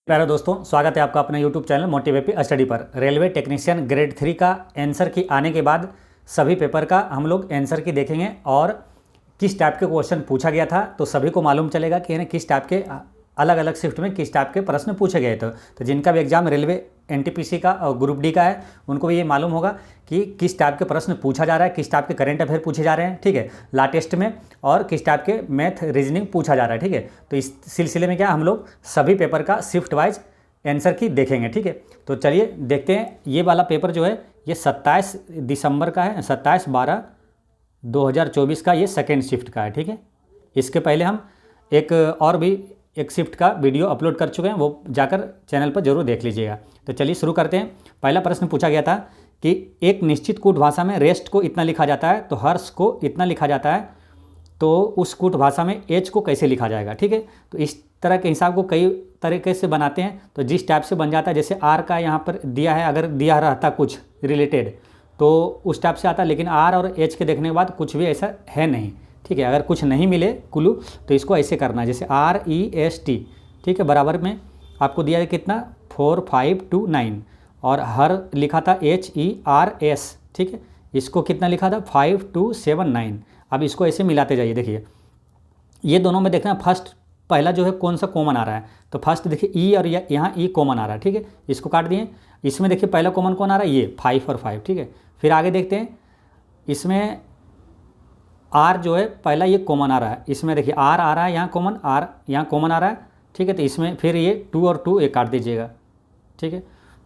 प्यारे दोस्तों, स्वागत है आपका अपने YouTube चैनल मोटिवेटिव स्टडी पर। रेलवे टेक्नीशियन ग्रेड 3 का आंसर की आने के बाद सभी पेपर का हम लोग आंसर की देखेंगे और किस टाइप के क्वेश्चन पूछा गया था तो सभी को मालूम चलेगा कि यानी किस टाइप के अलग अलग शिफ्ट में किस टाइप के प्रश्न पूछे गए थे। तो जिनका भी एग्जाम रेलवे NTPC का और ग्रुप डी का है उनको भी ये मालूम होगा कि किस टाइप के प्रश्न पूछा जा रहा है, किस टाइप के करंट अफेयर पूछे जा रहे हैं, ठीक है, ला टेस्ट में, और किस टाइप के मैथ रीजनिंग पूछा जा रहा है, ठीक है। तो इस सिलसिले में क्या हम लोग सभी पेपर का शिफ्ट वाइज आंसर की देखेंगे, ठीक है। तो चलिए देखते हैं। ये वाला पेपर जो है ये 27 दिसंबर का है, 27/12/2024 का ये सेकेंड शिफ्ट का है, ठीक है। इसके पहले हम एक शिफ्ट का वीडियो अपलोड कर चुके हैं, वो जाकर चैनल पर जरूर देख लीजिएगा। तो चलिए शुरू करते हैं। पहला प्रश्न पूछा गया था कि एक निश्चित कूट भाषा में रेस्ट को इतना लिखा जाता है तो हर्ष को इतना लिखा जाता है, तो उस कूट भाषा में एच को कैसे लिखा जाएगा, ठीक है। तो इस तरह के हिसाब को कई तरीके से बनाते हैं। तो जिस टाइप से बन जाता है, जैसे आर का यहाँ पर दिया है, अगर दिया रहता कुछ रिलेटेड तो उस टाइप से आता, लेकिन आर और एच के देखने के बाद कुछ भी ऐसा है नहीं, ठीक है। अगर कुछ नहीं मिले क्लू तो इसको ऐसे करना है, जैसे REST, ठीक है, बराबर में आपको दिया है कितना 4529, और हर लिखा था HERS, ठीक है, इसको कितना लिखा था 5279। अब इसको ऐसे मिलाते जाइए। देखिए ये दोनों में देखना फर्स्ट पहला जो है कौन सा कॉमन आ रहा है, तो फर्स्ट देखिए ई और यहाँ ई कॉमन आ रहा है, ठीक है, इसको काट दिए। इसमें देखिए पहला कॉमन कौन आ रहा है, ये 5 और 5, ठीक है। फिर आगे देखते हैं, इसमें आर जो है पहला ये कॉमन आ रहा है, इसमें देखिए आर आ रहा है यहाँ कॉमन, आर यहाँ कॉमन आ रहा है, ठीक है। तो इसमें फिर ये 2 और 2 एक काट दीजिएगा, ठीक है।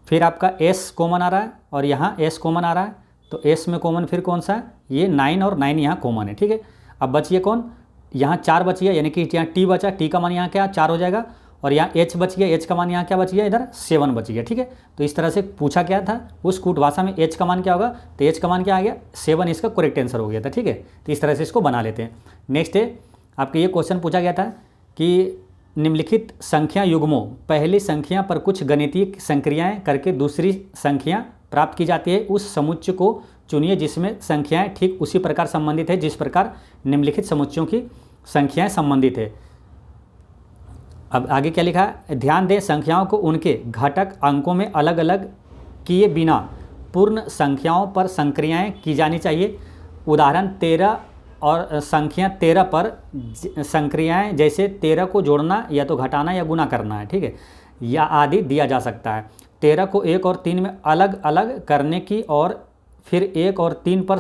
फिर आपका एस कॉमन आ रहा है और यहाँ एस कॉमन आ रहा है, तो एस में कॉमन फिर कौन सा है, ये 9 और 9 यहाँ कॉमन है, ठीक है। अब बचिए कौन, यहाँ 4 बच गया, यानी कि यहाँ टी बचा, टी का मान यहाँ क्या 4 हो जाएगा, और यहाँ एच बच गया, एच का मान यहाँ क्या बच गया, इधर 7 बच गया, ठीक है। तो इस तरह से पूछा क्या था, उस कूट भाषा में एच का मान क्या होगा, तो एच का मान क्या आ गया 7, इसका करेक्ट आंसर हो गया था, ठीक है। तो इस तरह से इसको बना लेते हैं। नेक्स्ट है आपके ये क्वेश्चन पूछा गया था कि निम्नलिखित संख्या युग्मों, पहली संख्या पर कुछ गणितीय संक्रियाएँ करके दूसरी संख्या प्राप्त की जाती है, उस समुच्चय को चुनिए जिसमें संख्याएं ठीक उसी प्रकार संबंधित है जिस प्रकार निम्नलिखित समुच्चयों की संख्याएं संबंधित है। अब आगे क्या लिखा है, ध्यान दें संख्याओं को उनके घटक अंकों में अलग अलग किए बिना पूर्ण संख्याओं पर संक्रियाएं की जानी चाहिए। उदाहरण 13 और संख्या 13 पर संक्रियाएं जैसे 13 को जोड़ना या तो घटाना या गुना करना है, ठीक है, या आदि दिया जा सकता है। 13 को 1 और 3 में अलग अलग करने की और फिर 1 और 3 पर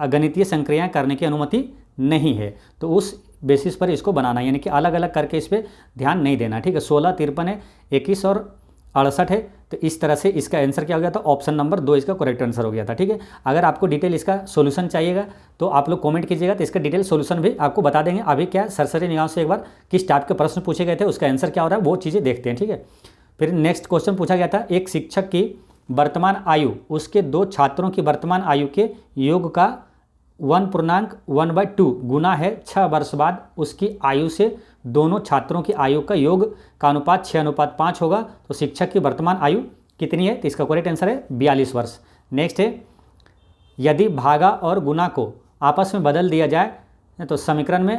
गणितीय संक्रियाएं करने की अनुमति नहीं है, तो उस बेसिस पर इसको बनाना, यानी कि अलग अलग करके इस पर ध्यान नहीं देना, ठीक है। 16, 53 है, 21 और 68 है, तो इस तरह से इसका आंसर क्या हो गया था, ऑप्शन नंबर 2 इसका करेक्ट आंसर हो गया था, ठीक है। अगर आपको डिटेल इसका सोल्यूशन चाहिएगा तो आप लोग कमेंट कीजिएगा, तो इसका डिटेल सोल्यूशन भी आपको बता देंगे। अभी क्या सरसरी निगाह से एक बार किस टाइप के प्रश्न पूछे गए थे, उसका आंसर क्या हो रहा है वो चीज़ें देखते हैं, ठीक है। फिर नेक्स्ट क्वेश्चन पूछा गया था, एक शिक्षक की वर्तमान आयु उसके 2 छात्रों की वर्तमान आयु के योग का 1/2 गुना है 6 वर्ष बाद उसकी आयु से दोनों छात्रों की आयु का योग का अनुपात 6:5 होगा, तो शिक्षक की वर्तमान आयु कितनी है, तो इसका करेक्ट आंसर है 42 वर्ष। नेक्स्ट है, यदि भागा और गुना को आपस में बदल दिया जाए तो समीकरण में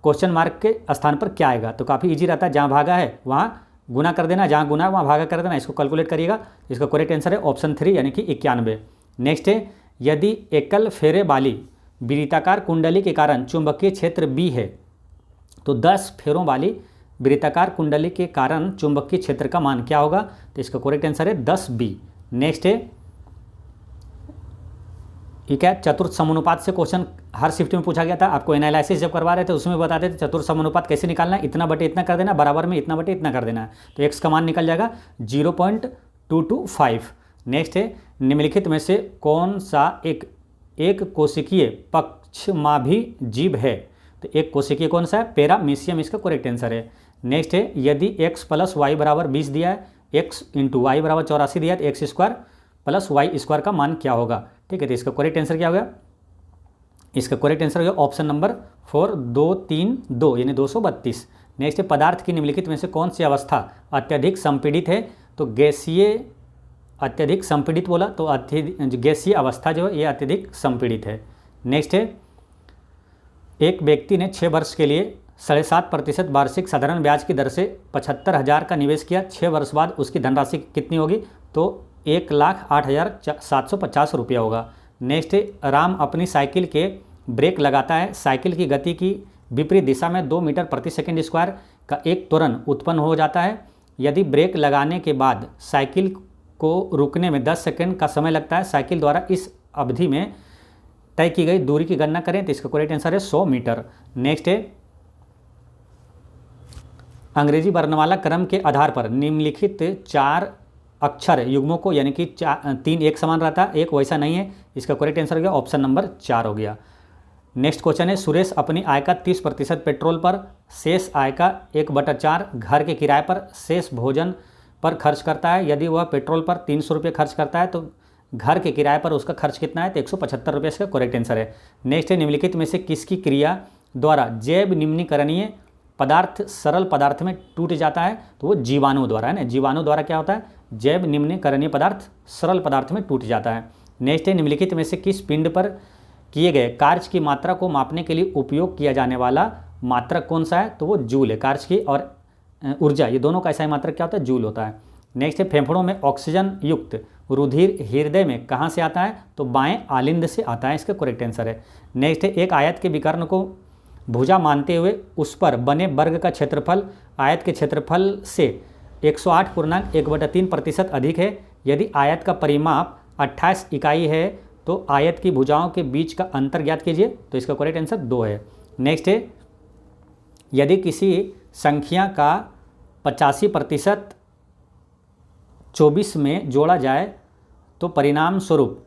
क्वेश्चन मार्क के स्थान पर क्या आएगा, तो काफ़ी ईजी रहता है, जहाँ भागा है वहाँ गुना कर देना, जहाँ गुना है वहाँ भागा कर देना, इसको कैलकुलेट करिएगा। इसका करेक्ट आंसर है ऑप्शन 3 यानी कि 91। नेक्स्ट है, यदि एकल फेरे वाली वृत्ताकार कुंडली के कारण चुंबकीय क्षेत्र B है तो 10 फेरों वाली वृत्ताकार कुंडली के कारण चुंबकीय क्षेत्र का मान क्या होगा, तो इसका करेक्ट आंसर है 10B। नेक्स्ट है, ये क्या चतुर्थ समानुपात से क्वेश्चन हर शिफ्ट में पूछा गया था। आपको एनालिसिस जब करवा रहे थे उसमें बताते थे चतुर्थ समानुपात कैसे निकालना है, इतना बटे इतना कर देना, बराबर में इतना बटे इतना कर देना है, तो x का मान निकल जाएगा 0.225। नेक्स्ट है, निम्नलिखित में से कौन सा एक कोशिकीय पक्षमाभी जीव है, तो एक कोशिकीय कौन सा है, पैरामीशियम इसका करेक्ट आंसर है। नेक्स्ट है, यदि x + y = 20 दिया है, x × y = 84 दिया है, तो x² + y² का मान क्या होगा, ठीक है। तो इसका करेक्ट आंसर क्या होगा, इसका करेक्ट आंसर होगा ऑप्शन नंबर 4 232 यानी 232। नेक्स्ट है, पदार्थ की निम्नलिखित में से कौन सी अवस्था अत्यधिक संपीड़ित है, तो गैसीय अत्यधिक संपीड़ित बोला तो गैसीय अवस्था जो है ये अत्यधिक संपीड़ित है। नेक्स्ट है, एक व्यक्ति ने 6 वर्ष के लिए 7.5% वार्षिक साधारण ब्याज की दर से 75,000 का निवेश किया, 6 वर्ष बाद उसकी धनराशि कितनी होगी? तो 1,08,750 रुपया होगा। नेक्स्ट है, राम अपनी साइकिल के ब्रेक लगाता है, साइकिल की गति की विपरीत दिशा में 2 मीटर प्रति सेकंड स्क्वायर का एक त्वरण उत्पन्न हो जाता है। यदि ब्रेक लगाने के बाद साइकिल को रुकने में 10 सेकंड का समय लगता है, साइकिल द्वारा इस अवधि में तय की गई दूरी की गणना करें। तो इसका करेक्ट आंसर है 100 मीटर। नेक्स्ट है, अंग्रेजी वर्णमाला क्रम के आधार पर निम्नलिखित 4 अक्षर युग्मों को, यानी कि 3 एक समान रहता है, एक वैसा नहीं है। इसका करेक्ट आंसर हो गया ऑप्शन नंबर 4 हो गया। नेक्स्ट क्वेश्चन है, सुरेश अपनी आय का 30% पेट्रोल पर, शेष आय का 1/4 घर के किराए पर, शेष भोजन पर खर्च करता है। यदि वह पेट्रोल पर 300 रुपये खर्च करता है तो घर के किराए पर उसका खर्च कितना है? तो 175 रुपये इसका करेक्ट आंसर है। नेक्स्ट है, निम्नलिखित में से किसकी क्रिया द्वारा जैव निम्नीकरणीय पदार्थ सरल पदार्थ में टूट जाता है? तो वो जीवाणु द्वारा है ना। जीवाणु द्वारा क्या होता है? जैव निम्नीकरणीय पदार्थ सरल पदार्थ में टूट जाता है। नेक्स्ट है, निम्नलिखित में से किस पिंड पर किए गए कार्य की मात्रा को मापने के लिए उपयोग किया जाने वाला मात्रक कौन सा है? तो वो जूल है। कार्य की और ऊर्जा, ये दोनों का ऐसा ही मात्रक क्या होता है? जूल होता है। नेक्स्ट है, फेफड़ों में ऑक्सीजन युक्त रुधिर हृदय में कहाँ से आता है? तो बाएं आलिंद से आता है। इसका करेक्ट आंसर है। नेक्स्ट है, एक आयत के विकर्ण को भुजा मानते हुए उस पर बने वर्ग का क्षेत्रफल आयत के क्षेत्रफल से 108.1/3% अधिक है। यदि आयत का परिमाप 28 इकाई है तो आयत की भुजाओं के बीच का अंतर ज्ञात कीजिए। तो इसका करेक्ट आंसर 2 है। नेक्स्ट है, यदि किसी संख्या का 85% 24 में जोड़ा जाए तो परिणाम स्वरूप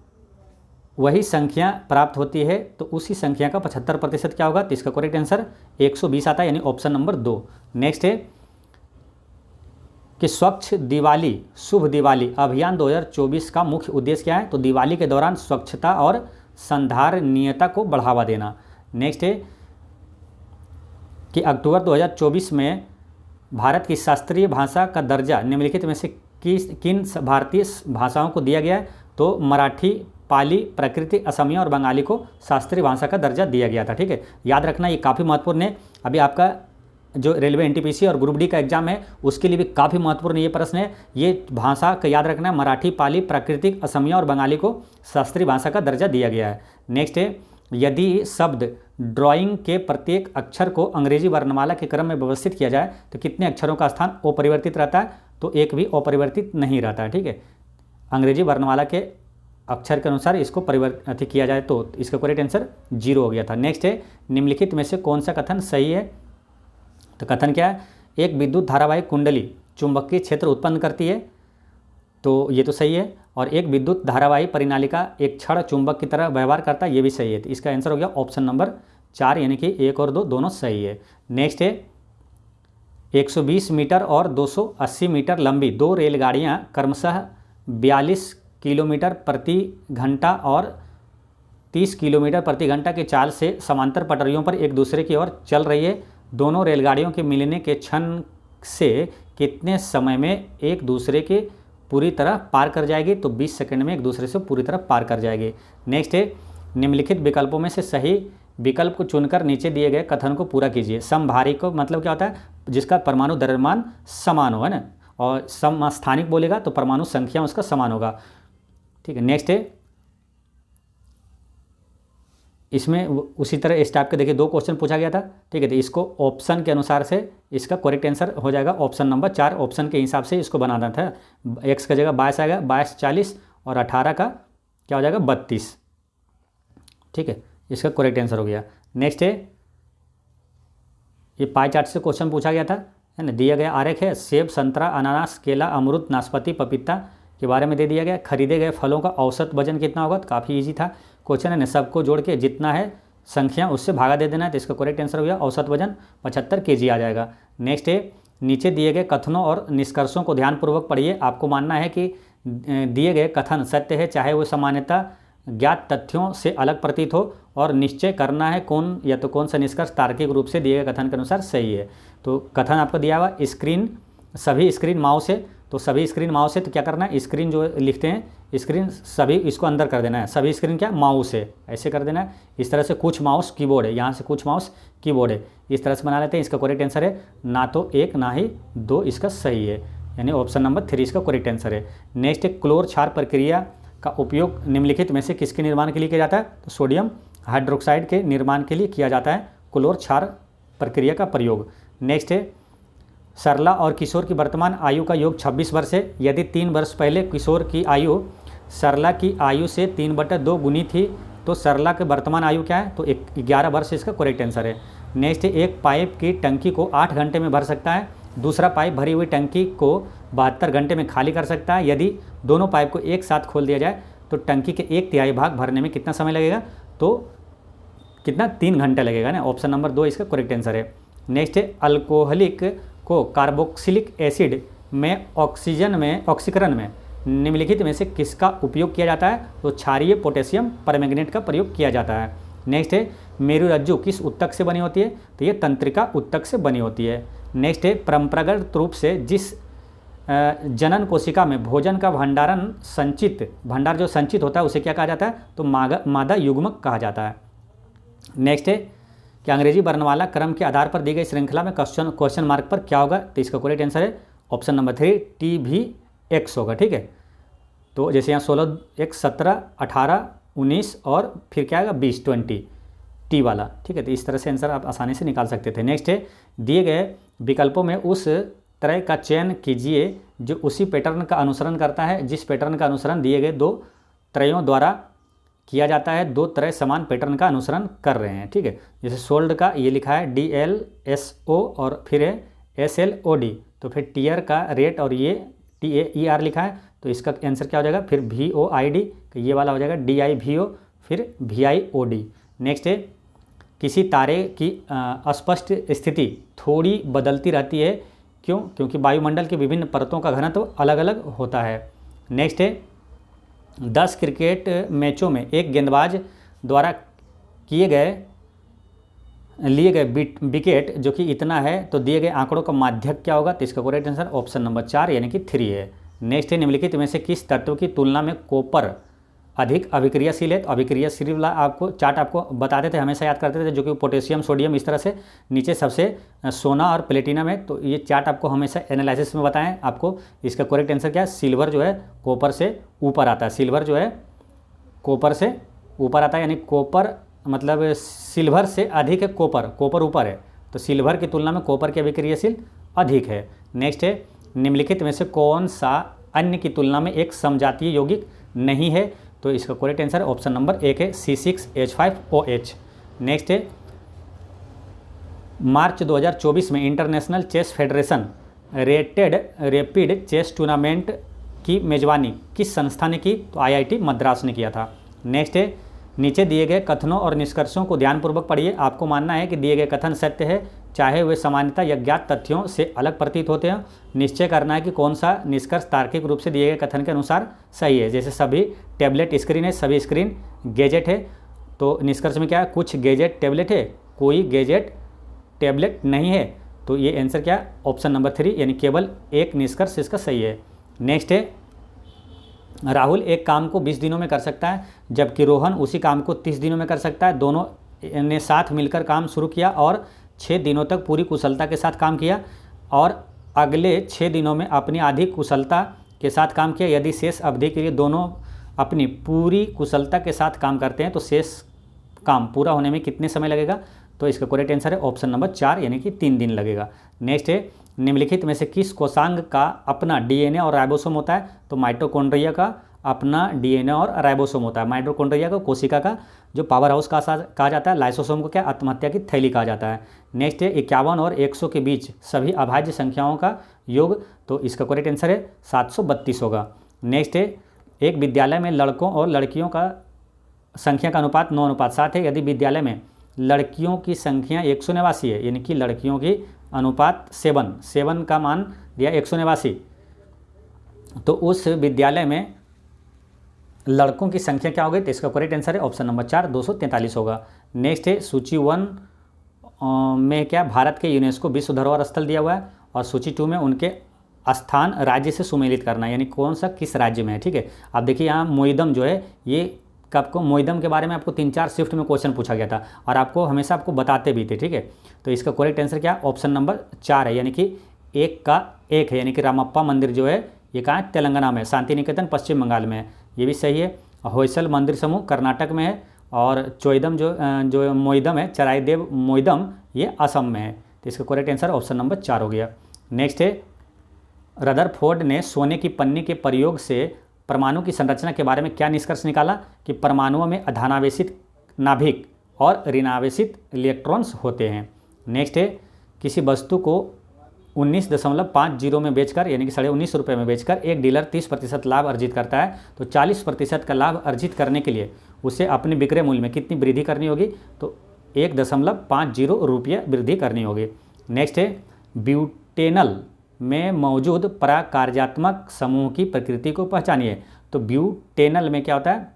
वही संख्या प्राप्त होती है, तो उसी संख्या का 75% क्या होगा? तो इसका करेक्ट आंसर 120 आता है, यानी ऑप्शन नंबर 2। नेक्स्ट है कि स्वच्छ दिवाली शुभ दिवाली अभियान 2024 का मुख्य उद्देश्य क्या है? तो दिवाली के दौरान स्वच्छता और संधारणीयता को बढ़ावा देना। नेक्स्ट है कि अक्टूबर 2024 में भारत की शास्त्रीय भाषा का दर्जा निम्नलिखित में से किन भारतीय भाषाओं को दिया गया है? तो मराठी, पाली, प्राकृतिक, असमिया और बंगाली को शास्त्रीय भाषा का दर्जा दिया गया था। ठीक है, याद रखना ये काफ़ी महत्वपूर्ण है। अभी आपका जो रेलवे एनटीपीसी और ग्रुप डी का एग्जाम है उसके लिए भी काफ़ी महत्वपूर्ण ये प्रश्न है। ये भाषा का याद रखना है, मराठी, पाली, प्राकृतिक, असमिया और बंगाली को शास्त्रीय भाषा का दर्जा दिया गया है। नेक्स्ट है, यदि शब्द ड्राइंग के प्रत्येक अक्षर को अंग्रेजी वर्णमाला के क्रम में व्यवस्थित किया जाए तो कितने अक्षरों का स्थान अपरिवर्तित रहता है? तो एक भी अपरिवर्तित नहीं रहता है। ठीक है, अंग्रेजी वर्णमाला के अक्षर के अनुसार इसको परिवर्तित किया जाए तो इसका करेक्ट आंसर 0 हो गया था। नेक्स्ट है, निम्नलिखित में से कौन सा कथन सही है? तो कथन क्या है? एक विद्युत धारावाही कुंडली चुंबकीय क्षेत्र उत्पन्न करती है, तो ये तो सही है। और एक विद्युत धारावाही परिनालिका एक क्षण चुंबक की तरह व्यवहार करता है, ये भी सही है। तो इसका आंसर हो गया ऑप्शन नंबर 4, यानी कि 1 और 2 दोनों सही है। नेक्स्ट है, 120 मीटर और 280 मीटर लंबी 2 रेलगाड़ियाँ क्रमशः 42 किलोमीटर प्रति घंटा और 30 किलोमीटर प्रति घंटा की चाल से समांतर पटरियों पर एक दूसरे की ओर चल रही है। दोनों रेलगाड़ियों के मिलने के क्षण से कितने समय में एक दूसरे के पूरी तरह पार कर जाएगी? तो 20 सेकंड में एक दूसरे से पूरी तरह पार कर जाएगी। नेक्स्ट है, निम्नलिखित विकल्पों में से सही विकल्प को चुनकर नीचे दिए गए कथन को पूरा कीजिए। समभारी को मतलब क्या होता है? जिसका परमाणु द्रव्यमान समान हो, है ना। और समस्थानिक बोलेगा तो परमाणु संख्या उसका समान होगा। ठीक है, नेक्स्ट है, इसमें उसी तरह इस टाइप के देखिए 2 क्वेश्चन पूछा गया था। ठीक है, तो इसको ऑप्शन के अनुसार से इसका करेक्ट आंसर हो जाएगा ऑप्शन नंबर 4। ऑप्शन के हिसाब से इसको बनाना था। x का जगह 22 आएगा, 22 40 और 18 का क्या हो जाएगा? 32। ठीक है, इसका करेक्ट आंसर हो गया। नेक्स्ट है, ये पाई चार्ट से क्वेश्चन पूछा गया था, है ना। दिया गया आरेख है, सेब, संतरा, अनानास, केला, अमरूद, नाशपाती, पपीता के बारे में दे दिया गया। खरीदे गए फलों का औसत वजन कितना होगा? तो काफ़ी ईजी था क्वेश्चन, है ना। सबको जोड़ के जितना है संख्या उससे भागा दे देना है। तो इसका करेक्ट आंसर हो गया औसत वजन 75 kg आ जाएगा। नेक्स्ट है, नीचे दिए गए कथनों और निष्कर्षों को ध्यानपूर्वक पढ़िए। आपको मानना है कि दिए गए कथन सत्य है, चाहे वो सामान्यतः ज्ञात तथ्यों से अलग प्रतीत हो, और निश्चय करना है कौन या तो कौन सा निष्कर्ष तार्किक रूप से दिए गए कथन के अनुसार सही है। तो कथन आपको दिया हुआ, स्क्रीन सभी स्क्रीन माउस है, तो सभी स्क्रीन माउस है तो क्या करना है, स्क्रीन जो लिखते हैं स्क्रीन सभी, इसको अंदर कर देना है, सभी स्क्रीन क्या माउस है, ऐसे कर देना है। इस तरह से कुछ माउस कीबोर्ड है, यहाँ से कुछ माउस कीबोर्ड है, इस तरह से बना लेते हैं। इसका करेक्ट आंसर है ना तो 1 ना ही 2 इसका सही है, यानी ऑप्शन नंबर 3 इसका करेक्ट आंसर है। नेक्स्ट है क्लोर क्षार प्रक्रिया का उपयोग निम्नलिखित में से किसके निर्माण के लिए किया जाता है, तो सोडियम हाइड्रोक्साइड के निर्माण के लिए किया जाता है क्लोर क्षार प्रक्रिया का प्रयोग। नेक्स्ट है सरला और किशोर की वर्तमान आयु का योग 26 वर्ष है। यदि 3 वर्ष पहले किशोर की आयु सरला की आयु से 3/2 गुनी थी तो सरला की वर्तमान आयु क्या है, तो 11 वर्ष इसका करेक्ट आंसर है। नेक्स्ट है एक पाइप की टंकी को 8 घंटे में भर सकता है, दूसरा पाइप भरी हुई टंकी को 72 घंटे में खाली कर सकता है। यदि दोनों पाइप को एक साथ खोल दिया जाए तो टंकी के 1/3 भाग भरने में कितना समय लगेगा, तो कितना 3 घंटे लगेगा ना, ऑप्शन नंबर 2 इसका करेक्ट आंसर है। नेक्स्ट है अल्कोहलिक को कार्बोक्सिलिक एसिड में ऑक्सीकरण में निम्नलिखित में से किसका उपयोग किया जाता है, तो क्षारीय पोटेशियम परमैंगनेट का प्रयोग किया जाता है। नेक्स्ट है मेरुरज्जु किस ऊतक से बनी होती है, तो ये तंत्रिका ऊतक से बनी होती है। नेक्स्ट है परंपरागत रूप से जिस जनन कोशिका में भोजन का भंडार जो संचित होता है उसे क्या कहा जाता है, तो मादा युग्मक कहा जाता है। नेक्स्ट है कि अंग्रेजी वर्णमाला क्रम के आधार पर दी गई श्रृंखला में क्वेश्चन मार्क पर क्या होगा, तो इसका करेक्ट आंसर है ऑप्शन नंबर 3 TVX होगा। ठीक है, तो जैसे यहाँ 16 एक 17 18 19 और फिर क्या आएगा 20 20 टी वाला। ठीक है, तो इस तरह से आंसर आप आसानी से निकाल सकते थे। नेक्स्ट है दिए गए विकल्पों में उस तरह का चयन कीजिए जो उसी पैटर्न का अनुसरण करता है जिस पैटर्न का अनुसरण दिए गए 2 त्रयों द्वारा किया जाता है। 2 तरह समान पैटर्न का अनुसरण कर रहे हैं। ठीक है, जैसे सोल्ड का ये लिखा है DLSO और फिर है SLOD, तो फिर टीयर का रेट और ये TAER लिखा है, तो इसका आंसर क्या हो जाएगा, फिर VOID, तो ये वाला हो जाएगा DIVO फिर VIOD। नेक्स्ट है किसी तारे की अस्पष्ट स्थिति थोड़ी बदलती रहती है, क्यों, क्योंकि वायुमंडल की विभिन्न परतों का घनत्व अलग अलग होता है। नेक्स्ट है 10 क्रिकेट मैचों में एक गेंदबाज द्वारा लिए गए विकेट जो कि इतना है, तो दिए गए आंकड़ों का माध्यक क्या होगा, तो इसका करेक्ट आंसर ऑप्शन नंबर 4 यानी कि 3 है। नेक्स्ट है निम्नलिखित में से किस तत्व की तुलना में कॉपर अधिक अभिक्रियाशील है, तो अभिक्रियाशील वाला आपको चार्ट आपको बताते थे, हमेशा याद करते थे, जो कि पोटेशियम सोडियम इस तरह से नीचे सबसे सोना और प्लेटिनम है, तो ये चार्ट आपको हमेशा एनालिसिस में बताएं आपको। इसका करेक्ट आंसर क्या है, सिल्वर जो है कॉपर से ऊपर आता है, सिल्वर जो है कॉपर से ऊपर आता है, यानी कॉपर मतलब सिल्वर से अधिक है कॉपर ऊपर है, तो सिल्वर की तुलना में कॉपर की अभिक्रियाशील अधिक है। नेक्स्ट है निम्नलिखित में से कौन सा अन्य की तुलना में एक समजातीय यौगिक नहीं है, तो इसका करेक्ट आंसर ऑप्शन नंबर 1 है C6H5OH। नेक्स्ट है मार्च 2024 में international chess federation rapid chess tournament की मेजबानी किस संस्था ने की, तो IIT मद्रास ने किया था। नेक्स्ट है नीचे दिए गए कथनों और निष्कर्षों को ध्यानपूर्वक पढ़िए। आपको मानना है कि दिए गए कथन सत्य है, चाहे वे सामान्यतः या ज्ञात तथ्यों से अलग प्रतीत होते हैं। निश्चय करना है कि कौन सा निष्कर्ष तार्किक रूप से दिए गए कथन के अनुसार सही है। जैसे सभी टैबलेट स्क्रीन है, सभी स्क्रीन गैजेट है, तो निष्कर्ष में क्या है, कुछ गैजेट टैबलेट है, कोई गैजेट टैबलेट नहीं है, तो ये आंसर क्या है, ऑप्शन नंबर 3 यानी केवल एक निष्कर्ष इसका सही है। नेक्स्ट है राहुल एक काम को 20 दिनों में कर सकता है जबकि रोहन उसी काम को 30 दिनों में कर सकता है। दोनों ने साथ मिलकर काम शुरू किया और 6 दिनों तक पूरी कुशलता के साथ काम किया और अगले 6 दिनों में अपनी आधी कुशलता के साथ काम किया। यदि शेष अवधि के लिए दोनों अपनी पूरी कुशलता के साथ काम करते हैं तो शेष काम पूरा होने में कितने समय लगेगा, तो इसका करेक्ट आंसर है ऑप्शन नंबर 4 यानी कि 3 दिन लगेगा। नेक्स्ट है निम्नलिखित में से किस कोशांग का अपना DNA और राइबोसोम होता है, तो माइटोकॉन्ड्रिया का अपना DNA और राइबोसोम होता है। माइटोकॉन्ड्रिया को कोशिका का जो पावर हाउस कहा जाता है, लाइसोसोम को क्या आत्महत्या की थैली कहा जाता है। नेक्स्ट है 51 और 100 के बीच सभी अभाज्य संख्याओं का योग, तो इसका करेक्ट आंसर है 732 होगा। नेक्स्ट है एक विद्यालय में लड़कों और लड़कियों का संख्या का अनुपात 9:7 है। यदि विद्यालय में लड़कियों की संख्या 189 है यानी कि लड़कियों की अनुपात 7 का मान दिया 189, तो उस विद्यालय में लड़कों की संख्या क्या होगी, तो इसका करेक्ट आंसर है ऑप्शन नंबर 4 243 होगा। नेक्स्ट है सूची 1 में क्या भारत के यूनेस्को विश्व धरोहर स्थल दिया हुआ है और सूची 2 में उनके स्थान राज्य से सुमेलित करना, यानी कौन सा किस राज्य में है। ठीक है, अब देखिए यहाँ मोइदम जो है, ये आपको मोइदम के बारे में आपको 3-4 शिफ्ट में क्वेश्चन पूछा गया था और आपको हमेशा आपको बताते भी थे। ठीक है, तो इसका करेक्ट आंसर क्या, ऑप्शन नंबर 4 है, यानी कि 1 का 1 है, यानी कि रामप्पा मंदिर जो है ये कहाँ है, तेलंगाना में। शांति निकेतन पश्चिम बंगाल में है, ये भी सही है। होयसल मंदिर समूह कर्नाटक में है और चोइदम जो मोइदम है, चराईदेव मोइदम, ये असम में है। तो इसका करेक्ट आंसर ऑप्शन नंबर 4 हो गया। नेक्स्ट है, रदरफोर्ड ने सोने की पन्नी के प्रयोग से परमाणु की संरचना के बारे में क्या निष्कर्ष निकाला कि परमाणुओं में अधानावेशित नाभिक और ऋणावेशित इलेक्ट्रॉन्स होते हैं। नेक्स्ट है, किसी वस्तु को 19.50 में बेचकर, यानी कि 19.5 रुपये में बेचकर एक डीलर 30% लाभ अर्जित करता है, तो 40% का लाभ अर्जित करने के लिए उसे अपने विक्रय मूल्य में कितनी वृद्धि करनी होगी, तो 1.50 रुपये वृद्धि करनी होगी। नेक्स्ट है, ब्यूटेनल में मौजूद प्रकार्यात्मक समूह की प्रकृति को पहचानिए। तो ब्यूटेनल में क्या होता है,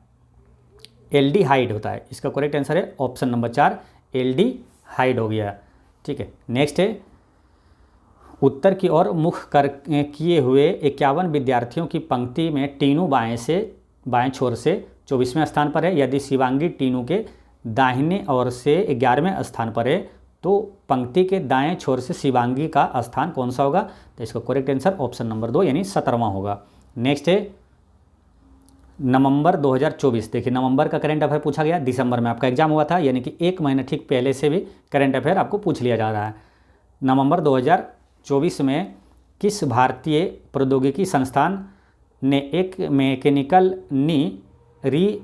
एल्डिहाइड होता है। इसका करेक्ट आंसर है ऑप्शन नंबर 4, एल्डिहाइड हो गया। ठीक है, नेक्स्ट है, उत्तर की ओर मुख कर किए हुए 51 विद्यार्थियों की पंक्ति में टीनू बाएं छोर से 24वें स्थान पर है। यदि शिवांगी टीनू के दाहिने ओर से 11वें स्थान पर है, तो पंक्ति के दाएं छोर से शिवांगी का स्थान कौन सा होगा, तो इसका करेक्ट आंसर ऑप्शन नंबर 2, यानी 17वां होगा। नेक्स्ट है, नवंबर 2024, देखिए नवंबर का करंट अफेयर पूछा गया, दिसंबर में आपका एग्जाम हुआ था, यानी कि 1 महीना ठीक पहले से भी करंट अफेयर आपको पूछ लिया जा रहा है। नवंबर 2024 में किस भारतीय प्रौद्योगिकी संस्थान ने एक मैकेनिकल नी रिहैबिलिटेशन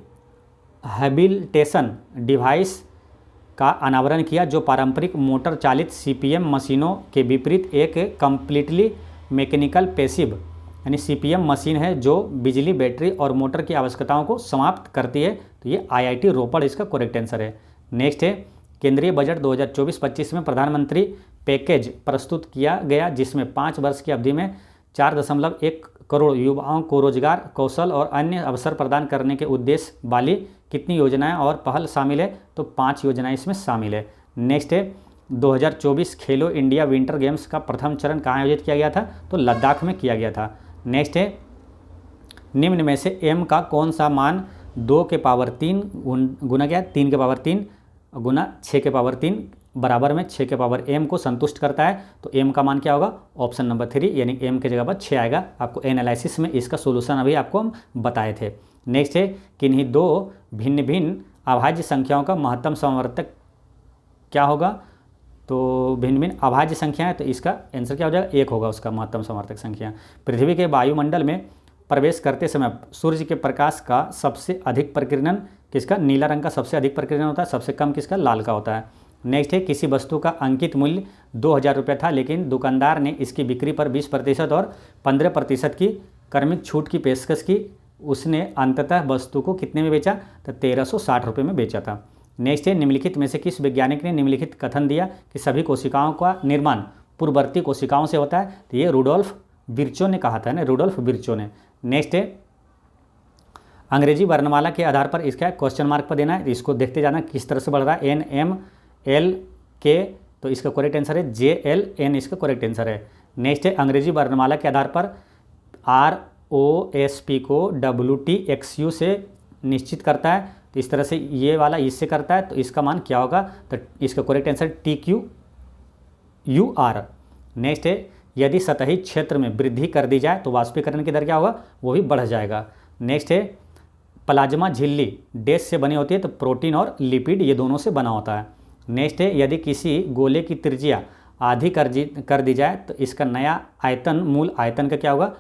डिवाइस का अनावरण किया, जो पारंपरिक मोटर चालित सीपीएम मशीनों के विपरीत एक कंप्लीटली मैकेनिकल पैसिव यानी सीपीएम मशीन है, जो बिजली, बैटरी और मोटर की आवश्यकताओं को समाप्त करती है। तो ये आईआईटी रोपड़ इसका करेक्ट आंसर है। नेक्स्ट है, केंद्रीय बजट 2024-25 में प्रधानमंत्री पैकेज प्रस्तुत किया गया, जिसमें 5 वर्ष की अवधि में 4.1 करोड़ युवाओं को रोजगार, कौशल और अन्य अवसर प्रदान करने के उद्देश्य वाली कितनी योजनाएं और पहल शामिल है, तो 5 योजनाएं इसमें शामिल है। नेक्स्ट है, 2024 खेलो इंडिया विंटर गेम्स का प्रथम चरण कहाँ आयोजित किया गया था, तो लद्दाख में किया गया था। नेक्स्ट है, निम्न में से m का कौन सा मान 2 के पावर 3 गुना क्या 3 के पावर 3 गुना 6 के पावर 3 बराबर में 6 के पावर m को संतुष्ट करता है, तो m का मान क्या होगा, ऑप्शन नंबर 3, यानी m की जगह पर 6 आएगा। आपको एनालिसिस में इसका सोल्यूशन अभी आपको हम बताए थे। नेक्स्ट है, किन्हीं 2 भिन्न भिन्न अभाज्य संख्याओं का महत्तम समवर्तक क्या होगा, तो भिन्न भिन्न अभाज्य संख्या है, तो इसका आंसर क्या हो जाएगा, 1 होगा उसका महत्तम समवर्तक संख्या। पृथ्वी के वायुमंडल में प्रवेश करते समय सूर्य के प्रकाश का सबसे अधिक प्रकीर्णन किसका, नीला रंग का सबसे अधिक प्रकीर्णन होता है, सबसे कम किसका, लाल का होता है। नेक्स्ट है, किसी वस्तु का अंकित मूल्य 2000 रुपये था, लेकिन दुकानदार ने इसकी बिक्री पर 20% और 15% की क्रमिक छूट की पेशकश की, उसने अंततः वस्तु को कितने में बेचा, तो 1360 रुपये में बेचा था। नेक्स्ट है, निम्नलिखित में से किस वैज्ञानिक ने निम्नलिखित कथन दिया कि सभी कोशिकाओं का निर्माण पूर्ववर्ती कोशिकाओं से होता है, तो ये रुडोल्फ विर्चो ने कहा था ना, रुडोल्फ विर्चो ने। नेक्स्ट है, अंग्रेजी वर्णमाला के आधार पर इसका क्वेश्चन मार्क पर देना है, इसको देखते जाना किस तरह से बढ़ रहा है, NMLK, तो इसका करेक्ट आंसर है JLN, इसका करेक्ट आंसर है। नेक्स्ट है, अंग्रेजी वर्णमाला के आधार पर ROSP को WTXU से निश्चित करता है, तो इस तरह से ये वाला इससे करता है, तो इसका मान क्या होगा, तो इसका करेक्ट आंसर TQUR। नेक्स्ट है, यदि सतही क्षेत्र में वृद्धि कर दी जाए तो वाष्पीकरण की दर क्या होगा, वो भी बढ़ जाएगा। नेक्स्ट है, प्लाज्मा झिल्ली डैश से बनी होती है, तो प्रोटीन और लिपिड ये दोनों से बना होता है। नेक्स्ट है, यदि किसी गोले की त्रिज्या आधी कर दी जाए तो इसका नया आयतन मूल आयतन का क्या होगा,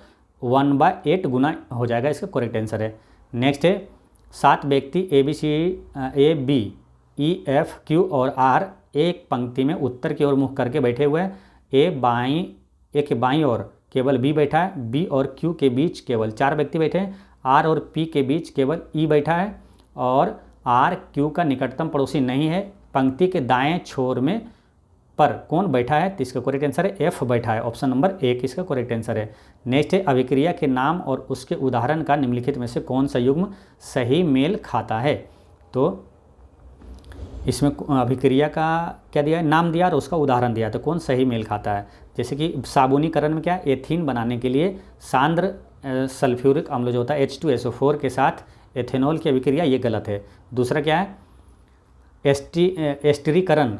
1/8 गुना हो जाएगा, इसका करेक्ट आंसर है। नेक्स्ट है, 7 व्यक्ति ABEF Q और R एक पंक्ति में उत्तर की ओर मुख करके बैठे हुए हैं। ए के बाईं ओर केवल B बैठा है, B और Q के बीच केवल 4 व्यक्ति बैठे हैं, R और P के बीच केवल E बैठा है और R Q का निकटतम पड़ोसी नहीं है। पंक्ति के दाएं छोर में पर कौन बैठा है, तो इसका करेक्ट आंसर है F बैठा है, ऑप्शन नंबर 1 इसका करेक्ट आंसर है। नेक्स्ट है, अभिक्रिया के नाम और उसके उदाहरण का निम्नलिखित में से कौन सा युग्म सही मेल खाता है, तो इसमें अभिक्रिया का क्या दिया है, नाम दिया और उसका उदाहरण दिया, तो कौन सही मेल खाता है। जैसे कि साबुनीकरण में क्या है, एथीन बनाने के लिए सांद्र सल्फ्यूरिक अम्ल जो होता है H2SO4 के साथ एथेनॉल की अभिक्रिया, ये गलत है। दूसरा क्या है, एस्टरीकरण,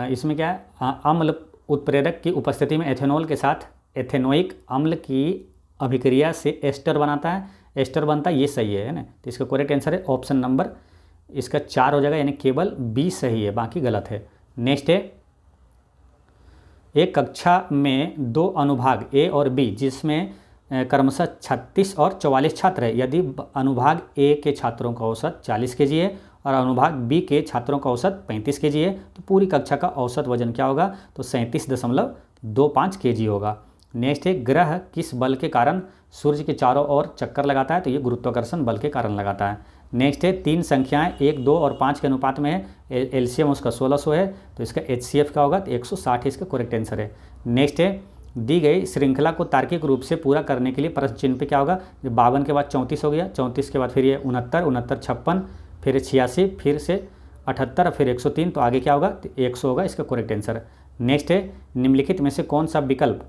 इसमें क्या है, अम्ल उत्प्रेरक की उपस्थिति में एथेनॉल के साथ एथेनोइक अम्ल की अभिक्रिया से एस्टर बनाता है, एस्टर बनता है, ये सही है ना। तो इसका करेक्ट आंसर है ऑप्शन नंबर इसका 4 हो जाएगा, यानी केवल बी सही है, बाकी गलत है। नेक्स्ट है, एक कक्षा में 2 अनुभाग ए और बी जिसमें क्रमशः 36 और 44 छात्र है। यदि अनुभाग ए के छात्रों का औसत 40 केजी है और अनुभाग बी के छात्रों का औसत 35 केजी है, तो पूरी कक्षा का औसत वजन क्या होगा, तो 37.25 केजी होगा। नेक्स्ट है, ग्रह किस बल के कारण सूर्य के चारों ओर चक्कर लगाता है, तो ये गुरुत्वाकर्षण बल के कारण लगाता है। नेक्स्ट है, 3 संख्याएं 1, 2 और 5 के अनुपात में है, एलसीएम उसका 1600 है, तो इसका HCF क्या होगा, तो 160 इसका करेक्ट आंसर है। नेक्स्ट है, दी गई श्रृंखला को तार्किक रूप से पूरा करने के लिए प्रश्न चिन्ह पे क्या होगा, 52 के बाद 34 हो गया, 34 के बाद फिर ये 69, 69 56, फिर 86, फिर से 78, फिर 103, तो आगे क्या होगा, तो 100 होगा इसका करेक्ट आंसर। नेक्स्ट है, निम्नलिखित में से कौन सा विकल्प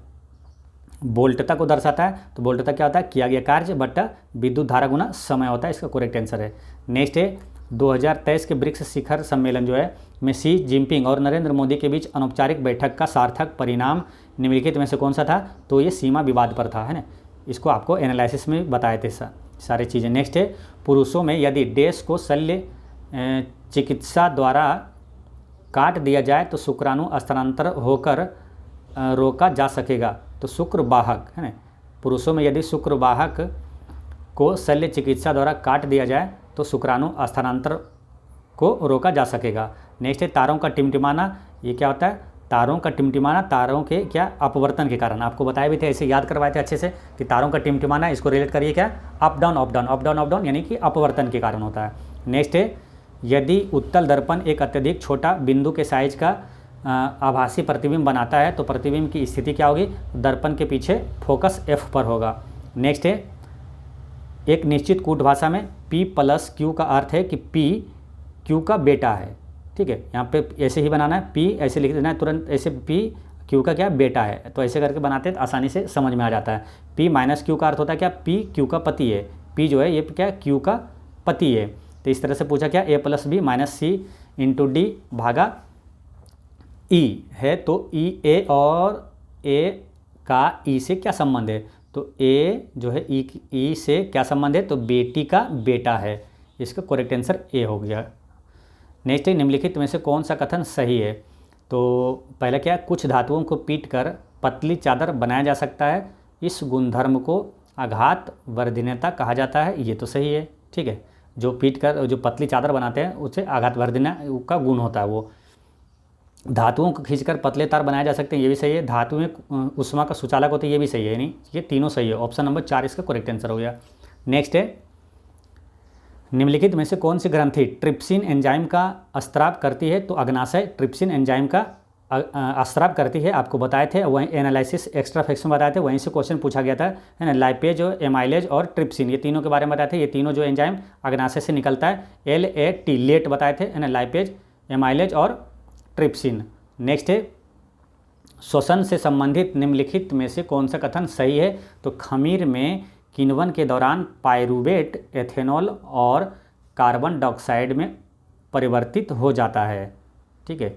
वोल्टता को दर्शाता है, तो वोल्टता क्या होता है, किया गया कार्य बट्टा विद्युत धारा गुना समय होता है, इसका करेक्ट आंसर है। नेक्स्ट है, 2023 के ब्रिक्स शिखर सम्मेलन जो है में शी जिनपिंग और नरेंद्र मोदी के बीच अनौपचारिक बैठक का सार्थक परिणाम निम्नलिखित में से कौन सा था, तो ये सीमा विवाद पर था, है ना। इसको आपको एनालिसिस में बताए थे सारी चीज़ें। नेक्स्ट है, पुरुषों में यदि डैश को शल्य चिकित्सा द्वारा काट दिया जाए तो शुक्राणु स्थानांतर होकर रोका जा सकेगा, तो शुक्रवाहक, है ना। पुरुषों में यदि शुक्रवाहक को शल्य चिकित्सा द्वारा काट दिया जाए तो शुक्राणु स्थानांतर को रोका जा सकेगा। नेक्स्ट है, तारों का टिमटिमाना, ये क्या होता है, तारों का टिमटिमाना तारों के क्या अपवर्तन के कारण, आपको बताए भी थे, ऐसे याद करवाए थे अच्छे से कि तारों का टिमटिमाना, इसको रिलेट करिए क्या, up down up down up down up down, यानी कि अपवर्तन के कारण होता है। नेक्स्ट है, यदि उत्तल दर्पण एक अत्यधिक छोटा बिंदु के साइज का आभासी प्रतिबिंब बनाता है तो प्रतिबिंब की स्थिति क्या होगी, दर्पण के पीछे फोकस F पर होगा। नेक्स्ट है, एक निश्चित कूट भाषा में P + Q का अर्थ है कि P Q का बेटा है, ठीक है। यहाँ पे ऐसे ही बनाना है, P ऐसे लिख देना है तुरंत, ऐसे P Q का क्या बेटा है, तो ऐसे करके बनाते हैं तो आसानी से समझ में आ जाता है। P - Q का अर्थ होता है क्या, P Q का पति है, P जो है ये क्या Q का पति है। तो इस तरह से पूछा क्या, A + B - C × D भागा E है, तो A और A का E से क्या संबंध है, तो A जो है E से क्या संबंध है, तो बेटी का बेटा है, इसका करेक्ट आंसर A हो गया। नेक्स्ट है, निम्नलिखित में से कौन सा कथन सही है, तो पहला क्या है, कुछ धातुओं को पीट कर पतली चादर बनाया जा सकता है, इस गुणधर्म को आघात वर्धनीयता कहा जाता है, ये तो सही है, ठीक है। जो पीट कर जो पतली चादर बनाते हैं उसे आघात वर्धनीय का गुण होता है वो। धातुओं को खींचकर पतले तार बनाए जा सकते हैं, ये भी सही है। धातु में उष्मा का सुचालक होता है, ये भी सही है, नहीं ये तीनों सही है, ऑप्शन नंबर 4 इसका करेक्ट आंसर हो गया। नेक्स्ट है, निम्नलिखित में से कौन सी ग्रंथि ट्रिप्सिन एंजाइम का स्त्राव करती है, तो अग्नाशय ट्रिप्सिन एंजाइम का स्त्राव करती है, आपको बताए थे, वहीं एनालिसिस एक्स्ट्रा फैक्शन बताए थे, वहीं से क्वेश्चन पूछा गया था, है ना। लाइपेज और एमाइलेज और ट्रिप्सिन, ये तीनों के बारे में बताए थे, ये तीनों जो एंजाइम अग्नाशय से निकलता है, LAT लेट बताए थे, है ना, लाइपेज, एमाइलेज और ट्रिप्सिन। नेक्स्ट है, श्वसन से संबंधित निम्नलिखित में से कौन सा कथन सही है, तो खमीर में किण्वन के दौरान पायरूवेट एथेनॉल और कार्बन डाइऑक्साइड में परिवर्तित हो जाता है, ठीक है,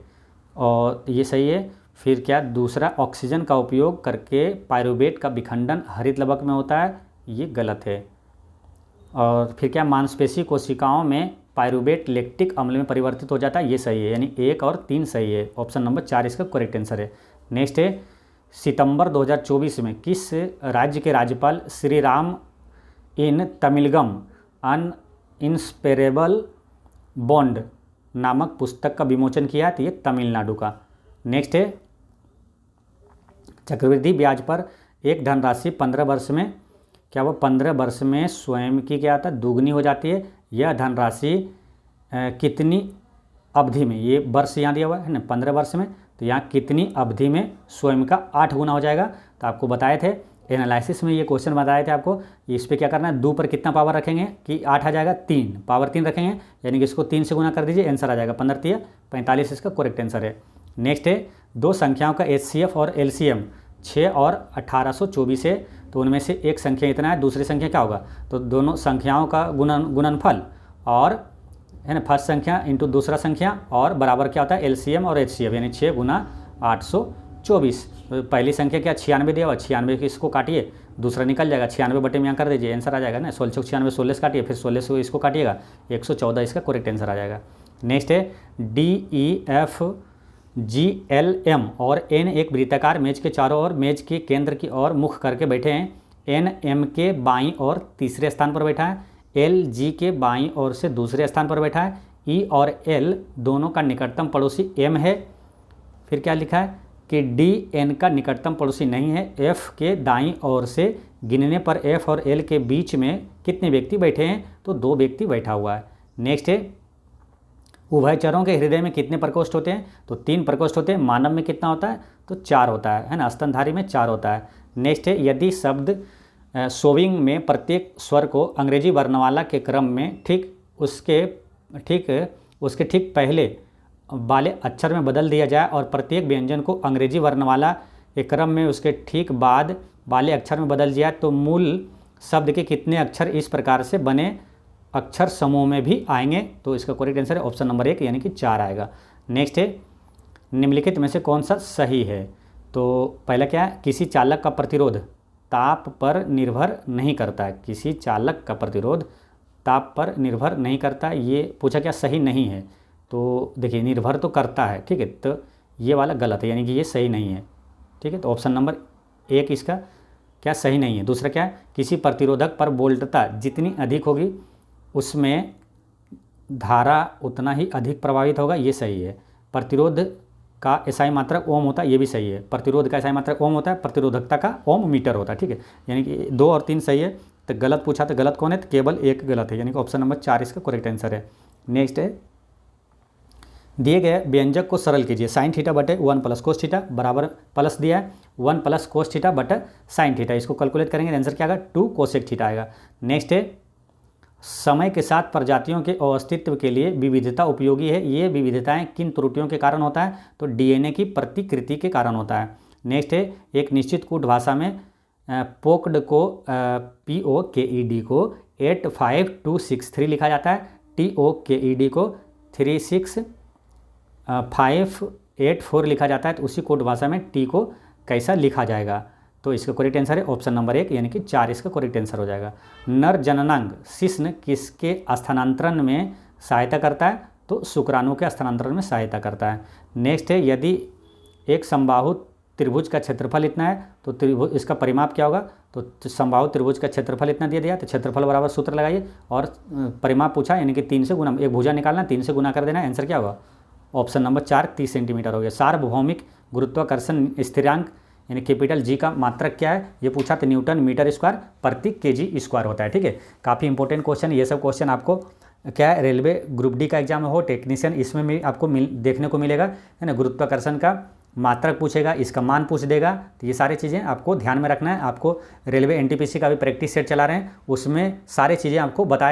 और ये सही है। फिर क्या, दूसरा, ऑक्सीजन का उपयोग करके पायरूवेट का विखंडन हरित लवक में होता है, ये गलत है। और फिर क्या, मांसपेशी कोशिकाओं में पायरूवेट लैक्टिक अम्ल में परिवर्तित हो जाता है, ये सही है, यानी 1 और 3 सही है, ऑप्शन नंबर 4 इसका करेक्ट आंसर है। नेक्स्ट है, सितंबर 2024 में किस राज्य के राज्यपाल श्री राम इन तमिलगम अन इंस्पेरेबल बॉन्ड नामक पुस्तक का विमोचन किया, तो ये तमिलनाडु का। नेक्स्ट है, चक्रवृद्धि ब्याज पर एक धनराशि 15 वर्ष में क्या वो 15 वर्ष में स्वयं की क्या आता है, दोगुनी हो जाती है। यह धनराशि कितनी अवधि में, ये वर्ष यहाँ दिया हुआ है ना, 15 वर्ष में, तो यहाँ कितनी अवधि में स्वयं का 8 गुना हो जाएगा, तो आपको बताए थे एनालिसिस में ये क्वेश्चन बताए थे आपको, इस पर क्या करना है, 2 पर कितना पावर रखेंगे कि 8 आ जाएगा, 3 पावर 3 रखेंगे, यानी कि इसको 3 से गुना कर दीजिए, आंसर आ जाएगा 15 45, इसका करेक्ट आंसर है। नेक्स्ट है, 2 संख्याओं का HCF और LCM 6 और 1824 है, तो उनमें से एक संख्या इतना है, दूसरी संख्या क्या होगा, तो दोनों संख्याओं का गुणनफल और है ना, फर्स्ट संख्या इंटू दूसरा संख्या और बराबर क्या होता है LCM और HCF, यानी 6 गुना 824। तो पहली संख्या क्या 96 दिया हुआ, 96 की इसको काटिए, दूसरा निकल जाएगा, 96 बटे में यहाँ कर दीजिए, आंसर आ जाएगा ना, 16 96 16 से काटिए, फिर 16 से इसको काटिएगा, 114 इसका करेक्ट आंसर आ जाएगा। नेक्स्ट है, DEFGLM और N एक वृत्ताकार मेज के चारों ओर मेज के केंद्र की ओर मुख करके बैठे हैं। N M के बाईं ओर तीसरे स्थान पर बैठा है, L G के बाईं ओर से दूसरे स्थान पर बैठा है, E और L दोनों का निकटतम पड़ोसी M है। फिर क्या लिखा है कि D N का निकटतम पड़ोसी नहीं है। F के दाईं ओर से गिनने पर F और L के बीच में कितने व्यक्ति बैठे हैं, तो 2 व्यक्ति बैठा हुआ है। नेक्स्ट है, उभयचरों के हृदय में कितने प्रकोष्ठ होते हैं, तो 3 प्रकोष्ठ होते हैं। मानव में कितना होता है, तो 4 होता है ना, स्तनधारी में 4 होता है। नेक्स्ट है, यदि शब्द सोविंग में प्रत्येक स्वर को अंग्रेजी वर्णमाला के क्रम में उसके ठीक पहले वाले अक्षर में बदल दिया जाए और प्रत्येक व्यंजन को अंग्रेजी वर्णमाला के क्रम में उसके ठीक बाद वाले अक्षर में बदल दिया, तो मूल शब्द के कितने अक्षर इस प्रकार से बने अक्षर समूह में भी आएंगे, तो इसका करेक्ट आंसर है ऑप्शन नंबर 1 यानी कि 4 आएगा। नेक्स्ट है, निम्नलिखित में से कौन सा सही है, तो पहला क्या है, किसी चालक का प्रतिरोध ताप पर निर्भर नहीं करता है, किसी चालक का प्रतिरोध ताप पर निर्भर नहीं करता, ये पूछा क्या सही नहीं है, तो देखिए निर्भर तो करता है, ठीक है, तो ये वाला गलत है, यानी कि ये सही नहीं है, ठीक है, तो ऑप्शन नंबर 1 इसका क्या सही नहीं है। दूसरा क्या है, किसी प्रतिरोधक पर वोल्टता जितनी अधिक होगी उसमें धारा उतना ही अधिक प्रभावित होगा, ये सही है। प्रतिरोध का SI मात्रक ओम होता है, ये भी सही है। प्रतिरोध का SI मात्रक ओम होता है, प्रतिरोधकता का ओम मीटर होता है, ठीक है, यानी कि 2 और 3 सही है। तो गलत पूछा तो गलत कौन है, तो केवल 1 गलत है, यानी कि ऑप्शन नंबर 4 इसका करेक्ट आंसर है। नेक्स्ट है, दिए गए व्यंजक को सरल कीजिए, साइन थीटा बटे 1 प्लस कोस थीटा बराबर प्लस दिया है 1 प्लस कोस थीटा बटे साइन थीटा, इसको कैलकुलेट करेंगे, आंसर क्या आएगा 2 कोसेक थीटा आएगा। नेक्स्ट है, समय के साथ प्रजातियों के अस्तित्व के लिए विविधता उपयोगी है, ये विविधताएं किन त्रुटियों के कारण होता है, तो DNA की प्रतिकृति के कारण होता है। नेक्स्ट है, एक निश्चित कूट भाषा में पोक्ड को POKED को 85263 लिखा जाता है, TOKED को 36584 लिखा जाता है, तो उसी कोट भाषा में T को कैसा लिखा जाएगा, तो इसका करेक्ट आंसर है ऑप्शन नंबर 1 यानी कि 4 इसका करेक्ट आंसर हो जाएगा। नर जननांग शिश्न किसके स्थानांतरण में सहायता करता है, तो शुक्राणु के स्थानांतरण में सहायता करता है। नेक्स्ट है, यदि एक समबाहु त्रिभुज का क्षेत्रफल इतना है, तो त्रिभुज इसका परिमाप क्या होगा, तो समबाहु त्रिभुज का क्षेत्रफल इतना दिया, तो क्षेत्रफल बराबर सूत्र लगाइए और परिमाप पूछा, यानी कि 3 से गुना, एक भुजा निकालना 3 से गुना कर देना, आंसर क्या होगा ऑप्शन नंबर 4 30 सेंटीमीटर हो गया। सार्वभौमिक गुरुत्वाकर्षण स्थिरांक यानी कैपिटल G का मात्रक क्या है, ये पूछा तो न्यूटन मीटर स्क्वायर प्रति kg स्क्वायर होता है, ठीक है, काफ़ी इंपॉर्टेंट क्वेश्चन। ये सब क्वेश्चन आपको क्या है, रेलवे ग्रुप D का एग्जाम में हो, टेक्नीशियन इसमें भी आपको देखने को मिलेगा, है ना, गुरुत्वाकर्षण का मात्रक पूछेगा, इसका मान पूछ देगा, तो ये सारी चीज़ें आपको ध्यान में रखना है। आपको रेलवे NTPC का भी प्रैक्टिस सेट चला रहे हैं, उसमें सारी चीज़ें आपको बता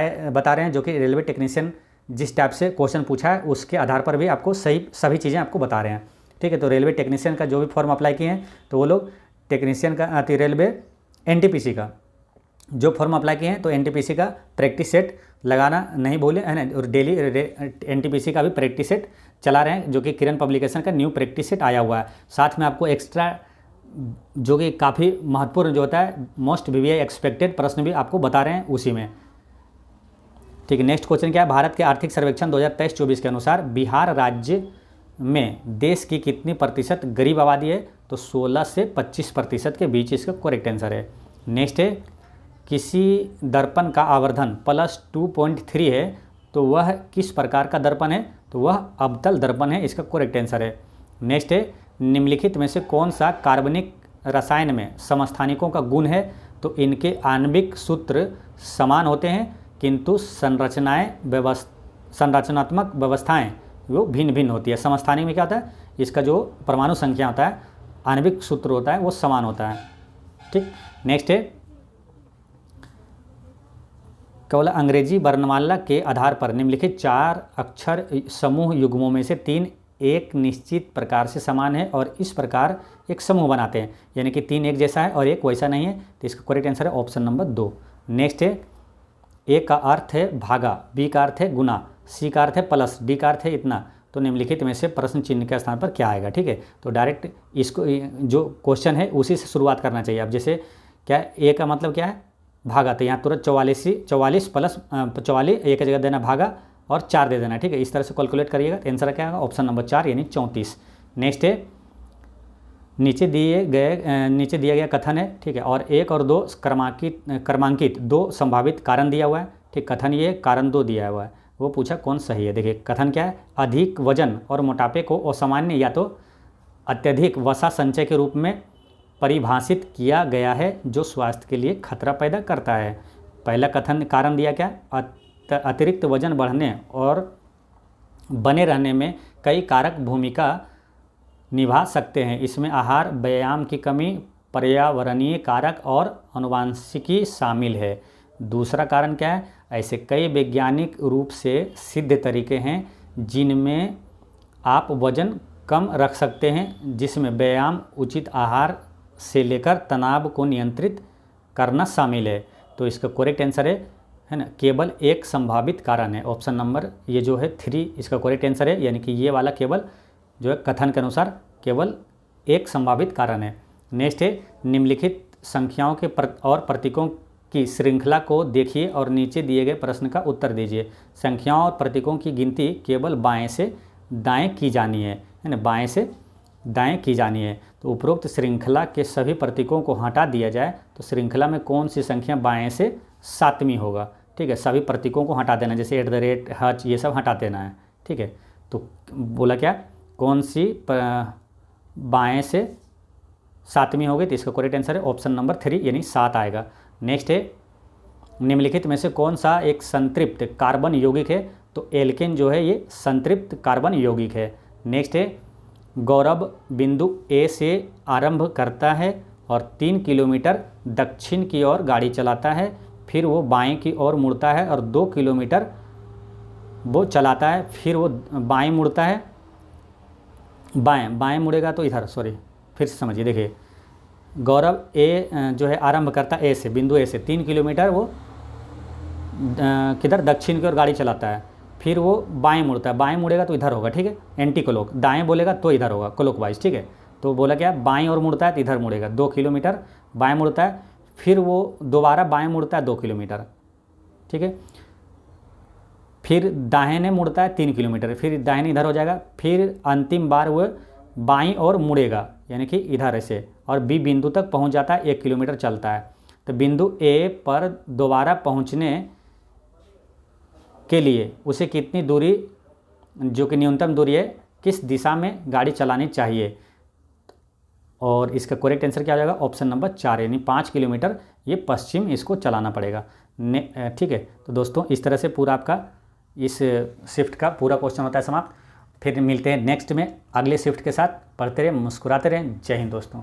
रहे हैं, जो कि रेलवे टेक्नीशियन जिस टाइप से क्वेश्चन पूछा है उसके आधार पर भी आपको सभी चीज़ें आपको बता रहे हैं, ठीक है। तो रेलवे टेक्नीशियन का जो भी फॉर्म अप्लाई किए हैं, तो वो लोग टेक्नीशियन का रेलवे NTPC का जो फॉर्म अप्लाई किए हैं, तो NTPC का प्रैक्टिस सेट लगाना नहीं भूलें, है ना, और डेली NTPC का भी प्रैक्टिस सेट चला रहे हैं, जो कि किरण पब्लिकेशन का न्यू प्रैक्टिस सेट आया हुआ है। साथ में आपको एक्स्ट्रा जो कि काफ़ी महत्वपूर्ण जो होता है मोस्ट VVI एक्सपेक्टेड प्रश्न भी आपको बता रहे हैं उसी में, ठीक है। नेक्स्ट क्वेश्चन क्या है, भारत के आर्थिक सर्वेक्षण 2023-24 के अनुसार बिहार राज्य में देश की कितनी प्रतिशत गरीब आबादी है, तो 16 से 25% के बीच इसका करेक्ट आंसर है। नेक्स्ट है, किसी दर्पण का आवर्धन +2.3 है, तो वह किस प्रकार का दर्पण है, तो वह अवतल दर्पण है, इसका करेक्ट आंसर है। नेक्स्ट है, निम्नलिखित में से कौन सा कार्बनिक रसायन में समस्थानिकों का गुण है, तो इनके आणविक सूत्र समान होते हैं किंतु संरचनात्मक व्यवस्थाएं वो भिन्न भिन्न होती है। समस्थानिक में क्या होता है, इसका जो परमाणु संख्या होता है, आणविक सूत्र होता है, वो समान होता है, ठीक। नेक्स्ट है, केवल अंग्रेजी वर्णमाला के आधार पर निम्नलिखित 4 अक्षर समूह युग्मों में से 3 एक निश्चित प्रकार से समान है और इस प्रकार एक समूह बनाते हैं, यानी कि 3 एक जैसा है और एक वैसा नहीं है, तो इसका करेक्ट आंसर है ऑप्शन नंबर 2। नेक्स्ट है, ए का अर्थ है भागा, बी का अर्थ है गुना, सी का अर्थ है प्लस, डी का अर्थ है इतना, तो निम्नलिखित में से प्रश्न चिन्ह के स्थान पर क्या आएगा। ठीक है, तो डायरेक्ट इसको जो क्वेश्चन है उसी से शुरुआत करना चाहिए। अब जैसे क्या ए का मतलब क्या है, भागा, तो यहाँ तुरंत 44 प्लस 44 एक जगह देना भागा और 4 दे देना। ठीक है, इस तरह से कैलकुलेट करिएगा, तो आंसर क्या आएगा ऑप्शन नंबर 4 यानी 34। नेक्स्ट है, नीचे दिया गया कथन है, ठीक है, और 1 और 2 क्रमांकित 2 संभावित कारण दिया हुआ है। ठीक, कथन ये, कारण 2 दिया हुआ है, वो पूछा कौन सही है। देखिए कथन क्या है, अधिक वजन और मोटापे को असामान्य या तो अत्यधिक वसा संचय के रूप में परिभाषित किया गया है जो स्वास्थ्य के लिए खतरा पैदा करता है। पहला कथन कारण दिया क्या, अतिरिक्त वजन बढ़ने और बने रहने में कई कारक भूमिका निभा सकते हैं। इसमें आहार, व्यायाम की कमी, पर्यावरणीय कारक और आनुवंशिकी शामिल है। दूसरा कारण क्या है, ऐसे कई वैज्ञानिक रूप से सिद्ध तरीके हैं जिनमें आप वजन कम रख सकते हैं, जिसमें व्यायाम, उचित आहार से लेकर तनाव को नियंत्रित करना शामिल है। तो इसका करेक्ट आंसर है ना, केवल एक संभावित कारण है, ऑप्शन नंबर ये जो है 3 इसका करेक्ट आंसर है, यानी कि ये वाला केवल जो है कथन के अनुसार केवल एक संभावित कारण है। नेक्स्ट है, निम्नलिखित संख्याओं के और प्रतीकों की श्रृंखला को देखिए और नीचे दिए गए प्रश्न का उत्तर दीजिए। संख्याओं और प्रतीकों की गिनती केवल बाएं से दाएं की जानी है ना, बाएं से दाएं की जानी है। तो उपरोक्त श्रृंखला के सभी प्रतीकों को हटा दिया जाए तो श्रृंखला में कौन सी संख्या बाएं से 7वीं होगा। ठीक है, सभी प्रतीकों को हटा देना, जैसे @ हच ये सब हटा देना है। ठीक है, तो बोला क्या, कौन सी बाएं से 7वीं होगी, तो इसका करेक्ट आंसर है ऑप्शन नंबर 3 यानी 7 आएगा। नेक्स्ट है, निम्नलिखित में से कौन सा एक संतृप्त कार्बन यौगिक है, तो एल्केन जो है ये संतृप्त कार्बन यौगिक है। नेक्स्ट है, गौरव बिंदु ए से आरंभ करता है और 3 किलोमीटर दक्षिण की ओर गाड़ी चलाता है, फिर वो बाएं की ओर मुड़ता है और 2 किलोमीटर वो चलाता है, फिर वो बाएं मुड़ता है, बाएं मुड़ेगा तो इधर, फिर से समझिए। देखिए गौरव ए जो है आरंभ करता है ए से, बिंदु ए से 3 किलोमीटर वो किधर, दक्षिण की ओर गाड़ी चलाता है, फिर वो बाएं मुड़ता है, बाएं मुड़ेगा तो इधर होगा। ठीक है, एंटी क्लॉक, दाएं बोलेगा तो इधर होगा क्लॉकवाइज। ठीक है, तो बोला क्या, बाएं ओर मुड़ता है तो इधर मुड़ेगा, 2 किलोमीटर बाएं मुड़ता है, फिर वो दोबारा बाएं मुड़ता है 2 किलोमीटर। ठीक है, फिर दाहिने मुड़ता है 3 किलोमीटर, फिर दाहिने इधर हो जाएगा, फिर अंतिम बार वो बाईं ओर मुड़ेगा यानी कि इधर ऐसे, और बी बिंदु तक पहुंच जाता है, 1 किलोमीटर चलता है। तो बिंदु ए पर दोबारा पहुंचने के लिए उसे कितनी दूरी, जो कि न्यूनतम दूरी है, किस दिशा में गाड़ी चलानी चाहिए, और इसका करेक्ट आंसर क्या हो जाएगा ऑप्शन नंबर 4 यानी 5 किलोमीटर ये पश्चिम इसको चलाना पड़ेगा। ठीक है, तो दोस्तों इस तरह से पूरा आपका इस शिफ्ट का पूरा क्वेश्चन होता है समाप्त। फिर मिलते हैं नेक्स्ट में अगले शिफ्ट के साथ। पढ़ते रहें, मुस्कुराते रहें। जय हिंद दोस्तों।